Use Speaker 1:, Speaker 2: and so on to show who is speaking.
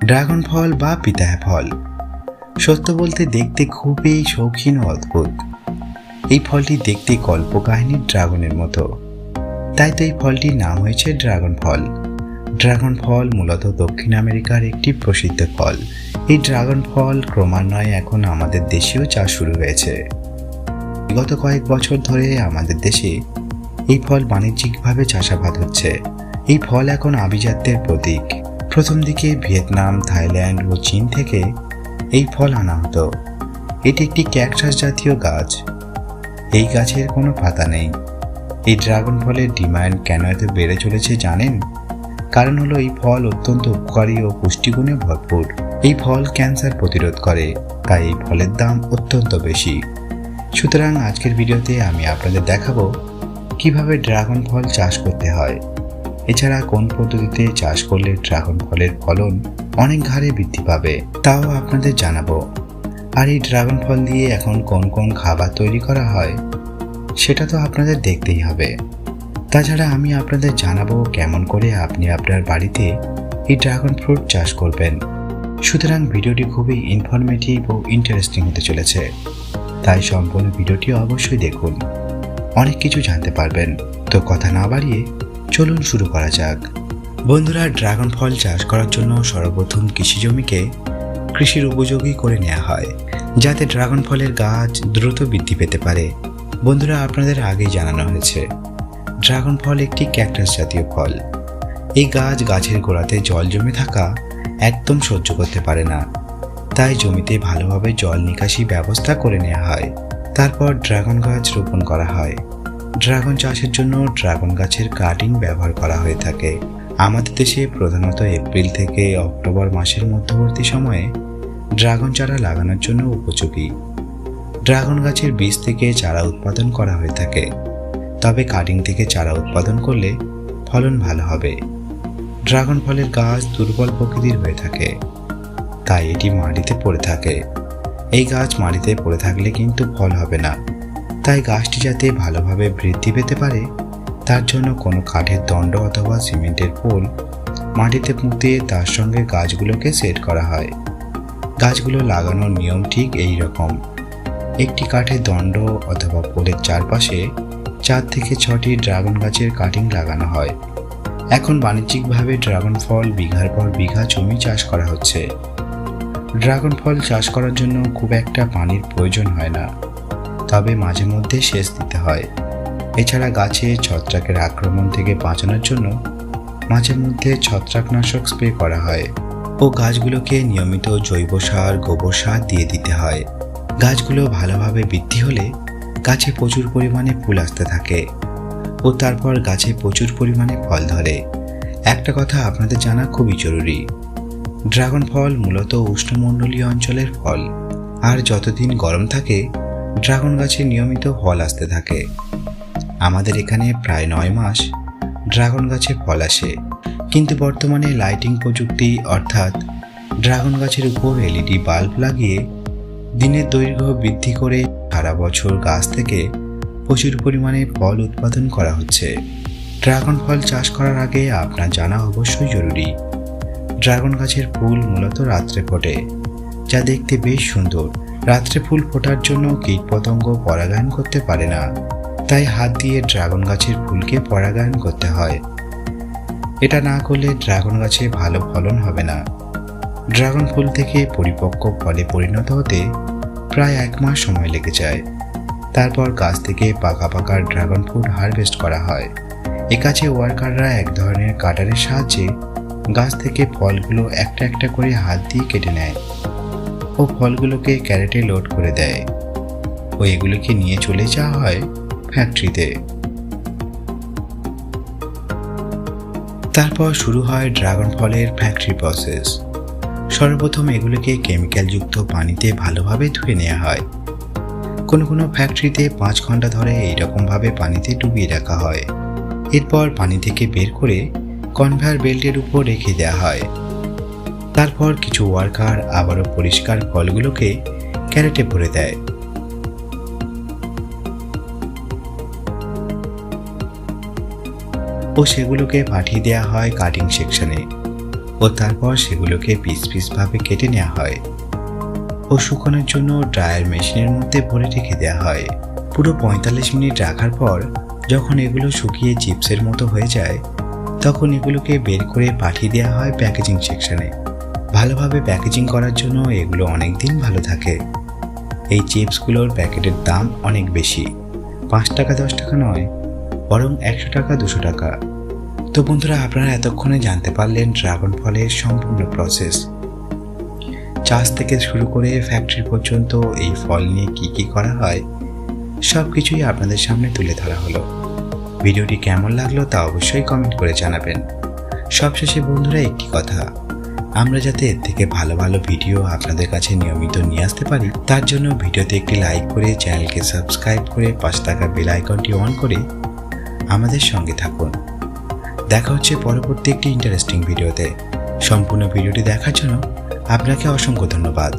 Speaker 1: Dragon ফল বা পিতায় ফল সত্য বলতে দেখতে খুবই শৌখিন ও অদ্ভুত। এই ফলটি দেখতে কল্পকাহিনীর ড্রাগনের মতো, তাই তো এই ফলটির নাম হয়েছে ড্রাগন ফল। ড্রাগন ফল মূলত দক্ষিণ আমেরিকার একটি প্রসিদ্ধ ফল। এই ড্রাগন ফল ক্রমান্বয়ে এখন আমাদের দেশেও চাষ শুরু হয়েছে। বিগত কয়েক বছর ধরে আমাদের দেশে এই ফল বাণিজ্যিকভাবে চাষাবাদ হচ্ছে। এই ফল এখন আভিজাত্যের প্রতীক। প্রথম দিকে ভিয়েতনাম, থাইল্যান্ড ও চীন থেকে এই ফল আনা হতো। এটি একটি ক্যাকটাস জাতীয় গাছ। এই গাছের কোনো পাতা নেই। এই ড্রাগন ফলের ডিমান্ড কেন এত বেড়ে চলেছে জানেন? কারণ হলো এই ফল অত্যন্ত উপকারী ও পুষ্টিগুণে ভরপুর। এই ফল ক্যান্সার প্রতিরোধ করে, তাই এই ফলের দাম অত্যন্ত বেশি। সুতরাং আজকের ভিডিওতে আমি আপনাদের দেখাবো কিভাবে ড্রাগন ফল চাষ করতে হয়, এছাড়া কোন পদ্ধতিতে চাষ করলে ড্রাগন ফলের ফলন অনেক হারে বৃদ্ধি পাবে তাও আপনাদের জানাবো। আর এই ড্রাগন ফল দিয়ে এখন কোন কোন খাবার তৈরি করা হয় সেটা তো আপনাদের দেখতেই হবে। তাছাড়া আমি আপনাদের জানাবো কেমন করে আপনি আপনার বাড়িতে এই ড্রাগন ফ্রুট চাষ করবেন। সুতরাং ভিডিওটি খুবই ইনফরমেটিভ ও ইন্টারেস্টিং হতে চলেছে, তাই সম্পূর্ণ ভিডিওটি অবশ্যই দেখুন, অনেক কিছু জানতে পারবেন। তো কথা না বাড়িয়ে চলুন শুরু করা যাক। বন্ধুরা, ড্রাগন ফল চাষ করার জন্য সর্বপ্রথম কৃষি জমিকে কৃষির উপযোগী করে নেওয়া হয়, যাতে ড্রাগন ফলের গাছ দ্রুত বৃদ্ধি পেতে পারে। বন্ধুরা, আপনাদের আগেই জানানো হয়েছে ড্রাগন ফল একটি ক্যাকটাস জাতীয় ফল। এই গাছের গোড়াতে জল জমে থাকা একদম সহ্য করতে পারে না, তাই জমিতে ভালোভাবে জল নিকাশি ব্যবস্থা করে নেওয়া হয়। তারপর ড্রাগন গাছ রোপণ করা হয়। ড্রাগন চাষের জন্য ড্রাগন গাছের কাটিং ব্যবহার করা হয়ে থাকে। আমাদের দেশে প্রধানত এপ্রিল থেকে অক্টোবর মাসের মধ্যবর্তী সময়ে ড্রাগন চারা লাগানোর জন্য উপযোগী। ড্রাগন গাছের বীজ থেকে চারা উৎপাদন করা হয়ে থাকে, তবে কাটিং থেকে চারা উৎপাদন করলে ফলন ভালো হবে। ড্রাগন ফলের গাছ দুর্বল প্রকৃতির হয়ে থাকে, তাই এটি মাটিতে পড়ে থাকে। এই গাছ মাটিতে পড়ে থাকলে কিন্তু ফল হবে না, তাই গাছটি যাতে ভালোভাবে বৃদ্ধি পেতে পারে তার জন্য কোনো কাঠের দণ্ড অথবা সিমেন্টের পোল মাটিতে পুঁতে তার সঙ্গে গাছগুলোকে সেট করা হয়। গাছগুলো লাগানোর নিয়ম ঠিক এই রকম। একটি কাঠের দণ্ড অথবা পোলের চারপাশে 4 থেকে 6টি ড্রাগন গাছের কাটিং লাগানো হয়। এখন বাণিজ্যিকভাবে ড্রাগন ফল বিঘার পর বিঘা জমি চাষ করা হচ্ছে। ড্রাগন ফল চাষ করার জন্য খুব একটা পানির প্রয়োজন হয় না, তবে মাঝে মধ্যে সেচ দিতে হয়। এছাড়া গাছে ছত্রাকের আক্রমণ থেকে বাঁচানোর জন্য মাঝে মধ্যে ছত্রাকনাশক স্প্রে করা হয় ও গাছগুলোকে নিয়মিত জৈব সার, গোবর সার দিয়ে দিতে হয়। গাছগুলো ভালোভাবে বৃদ্ধি হলে গাছে প্রচুর পরিমাণে ফুল আসতে থাকে ও তারপর গাছে প্রচুর পরিমাণে ফল ধরে। একটা কথা আপনাদের জানা খুবই জরুরি, ড্রাগন ফল মূলত উষ্ণমণ্ডলীয় অঞ্চলের ফল, আর যতদিন গরম থাকে ড্রাগন গাছে নিয়মিত ফল আসতে থাকে। আমাদের এখানে প্রায় 9 মাস ড্রাগন গাছে ফল আসে, কিন্তু বর্তমানে লাইটিং প্রযুক্তি অর্থাৎ ড্রাগন গাছের উপর এলইডি বাল্ব লাগিয়ে দিনের দৈর্ঘ্য বৃদ্ধি করে সারা বছর গাছ থেকে প্রচুর পরিমাণে ফল উৎপাদন করা হচ্ছে। ড্রাগন ফল চাষ করার আগে আপনার জানা অবশ্যই জরুরি, ড্রাগন গাছের ফুল মূলত রাত্রে ফোটে, যা দেখতে বেশ সুন্দর। রাত্রে ফুল ফোটার জন্য কীটপতঙ্গ পরাগায়ন করতে পারে না, তাই হাত দিয়ে ড্রাগন গাছের ফুলকে পরাগায়ন করতে হয়। এটা না করলে ড্রাগন গাছে ভালো ফলন হবে না। ড্রাগন ফুল থেকে পরিপক্ক ফলে পরিণত হতে প্রায় 1 মাস সময় লেগে যায়। তারপর গাছ থেকে পাকা পাকা ড্রাগন ফ্রুট হারভেস্ট করা হয়। এ কাজে ওয়ার্কাররা এক ধরনের কাটারের সাহায্যে গাছ থেকে ফলগুলো একটা একটা করে হাত দিয়ে কেটে নেয় ও ফলগুলোকে ক্যারেটে লোড করে দেয় ও এগুলোকে নিয়ে চলে যাওয়া হয় ফ্যাক্টরিতে। তারপর শুরু হয় ড্রাগন ফলের ফ্যাক্টরি প্রসেস। সর্বপ্রথম এগুলোকে কেমিক্যালযুক্ত পানিতে ভালোভাবে ধুয়ে নেওয়া হয়। কোনো ফ্যাক্টরিতে 5 ঘন্টা ধরে এইরকমভাবে পানিতে ডুবিয়ে রাখা হয়। এরপর পানি থেকে বের করে কনভেয়ার বেল্টের উপর রেখে দেওয়া হয়। তারপর কিছু ওয়ার্কার আবারও পরিষ্কার ফলগুলোকে ক্যারেটে ভরে দেয়। ও সেগুলোকে পাঠিয়ে দেওয়া হয় কাটিং সেকশনে। ও তারপর সেগুলোকে পিস পিস ভাবে কেটে নেওয়া হয় ও শুকানোর জন্য ড্রায়ার মেশিনের মধ্যে ভরে রেখে দেওয়া হয়। পুরো 45 মিনিট রাখার পর যখন এগুলো শুকিয়ে চিপসের মতো হয়ে যায় তখন এগুলোকে বের করে পাঠিয়ে দেওয়া হয় প্যাকেজিং সেকশনে। ভালোভাবে প্যাকেজিং করার জন্য এগুলো অনেক দিন ভালো থাকে। এই চিপসগুলোর প্যাকেটের দাম অনেক বেশি, 5 টাকা 10 টাকা নয়, বরং 100 টাকা 200 টাকা। তো বন্ধুরা, আপনারা এতক্ষণে জানতে পারলেন ড্রাগন ফলের সম্পূর্ণ প্রসেস। চাষ থেকে শুরু করে ফ্যাক্টরি পর্যন্ত এই ফল নিয়ে কি করা হয় সব কিছুই আপনাদের সামনে তুলে ধরা হলো। ভিডিওটি কেমন লাগলো তা অবশ্যই কমেন্ট করে জানাবেন। সবশেষে বন্ধুরা একটি কথা, আমরা যাতে এর থেকে ভালো ভালো ভিডিও আপনাদের কাছে নিয়মিত নিয়ে আসতে পারি তার জন্য ভিডিওতে একটি লাইক করে চ্যানেলকে সাবস্ক্রাইব করে পাশে থাকা বেল আইকনটি অন করে আমাদের সঙ্গে থাকুন। দেখা হচ্ছে পরবর্তী একটি ইন্টারেস্টিং ভিডিওতে। সম্পূর্ণ ভিডিওটি দেখার জন্য আপনাকে অসংখ্য ধন্যবাদ।